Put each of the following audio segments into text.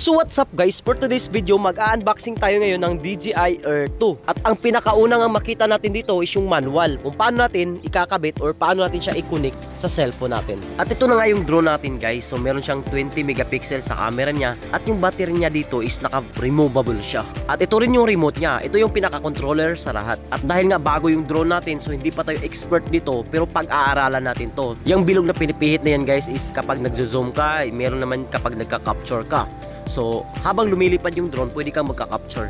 So what's up guys, for today's video mag-unboxing tayo ngayon ng DJI Air 2. At ang pinakaunang makita natin dito is yung manual kung paano natin ikakabit or paano natin siya i-connect sa cellphone natin. At ito na nga yung drone natin guys. So meron siyang 20 megapixel sa camera niya at yung battery niya dito is naka-removable siya. At ito rin yung remote niya. Ito yung pinaka-controller sa lahat. At dahil nga bago yung drone natin, so hindi pa tayo expert dito, pero pag-aaralan natin to. Yung bilog na pinipihit na yan guys is kapag nagzo-zoom ka, meron naman kapag nagka-capture ka. So, habang lumilipad yung drone, pwede kang magka-capture.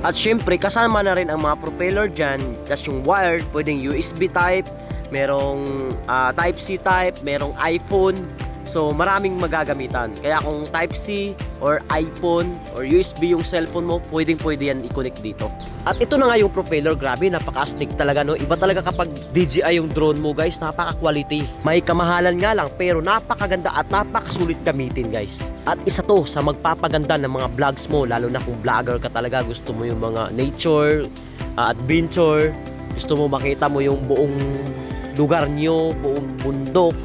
At syempre, kasama na rin ang mga propeller dyan. Kasi yung wired, pwedeng USB type, merong Type-C type, merong iPhone. So, maraming magagamitan. Kaya kung Type-C or iPhone or USB yung cellphone mo, pwede yan i-connect dito. At ito na nga yung propeller. Grabe, napaka-astig talaga, no? Iba talaga kapag DJI yung drone mo, guys. Napaka-quality. May kamahalan nga lang, pero napakaganda at napakasulit gamitin, guys. At isa to sa magpapaganda ng mga vlogs mo, lalo na kung vlogger ka talaga, gusto mo yung mga nature, adventure, gusto mo makita mo yung buong lugar nyo, buong bundok.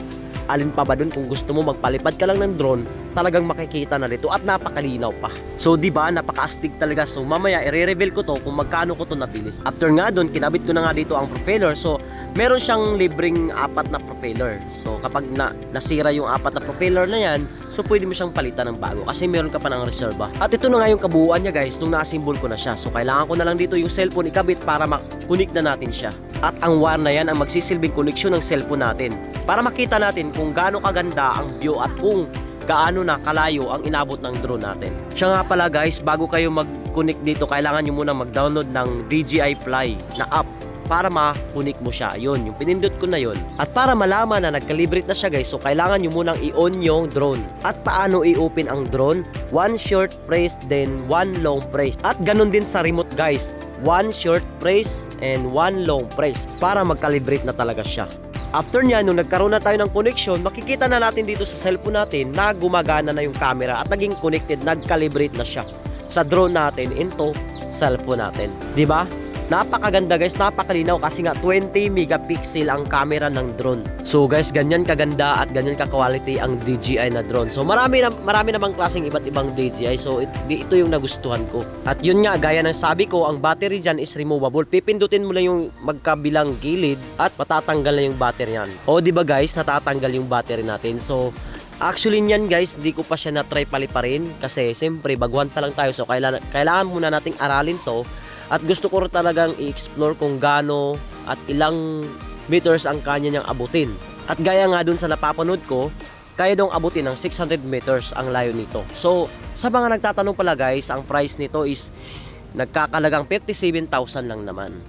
Alin pa ba dun, kung gusto mo magpalipad ka lang ng drone, talagang makikita na dito at napakalinaw pa. So di ba, napaka-astig talaga. So mamaya i-reveal ko to kung magkano ko to nabili. After nga dun, kinabit ko na nga dito ang propeller. So meron siyang libreng 4 na propeller. So kapag nasira yung 4 na propeller na yan, so pwede mo siyang palitan ng bago kasi meron ka pa ng reserva. At ito na nga yung kabuuan niya guys, nung na-assemble ko na siya. So kailangan ko na lang dito yung cellphone ikabit para ma-connect na natin siya. At ang wire na yan ang magsisilbing connection ng cellphone natin para makita natin kung gaano kaganda ang view at kung gaano na kalayo ang inabot ng drone natin. Siya nga pala guys, bago kayo mag-connect dito, kailangan nyo muna mag-download ng DJI Fly na app para ma-connect mo siya. Yun, yung pinindot ko na yun. At para malaman na nagkalibrate na siya guys, so kailangan nyo munang i-on yung drone. At paano i-open ang drone? 1 short press, then 1 long press. At ganun din sa remote guys. 1 short press and 1 long press para mag-calibrate na talaga siya. After niya, nung nagkaroon na tayo ng connection, makikita na natin dito sa cellphone natin na gumagana na yung camera at naging connected, nag-calibrate na siya sa drone natin into cellphone natin. Diba? Napakaganda guys, napakalinaw kasi nga 20 megapixel ang camera ng drone. So guys, ganyan kaganda at ganyan ka-quality ang DJI na drone. So marami namang klaseng iba't ibang DJI. So ito yung nagustuhan ko. At yun nga, gaya ng sabi ko, ang battery dyan is removable. Pipindutin mo lang yung magkabilang gilid at matatanggal na yung battery yan. O diba guys, natatanggal yung battery natin. So actually niyan guys, hindi ko pa siya na-try paliparin kasi siyempre baguhan pa lang tayo. So kailangan muna nating aralin to. At gusto ko talagang i-explore kung gaano at ilang meters ang kanya niyang abutin. At gaya nga dun sa napapanood ko, kaya daw abutin ng 600 meters ang layo nito. So, sa mga nagtatanong pala guys, ang price nito is nagkakalagang 57,000 lang naman.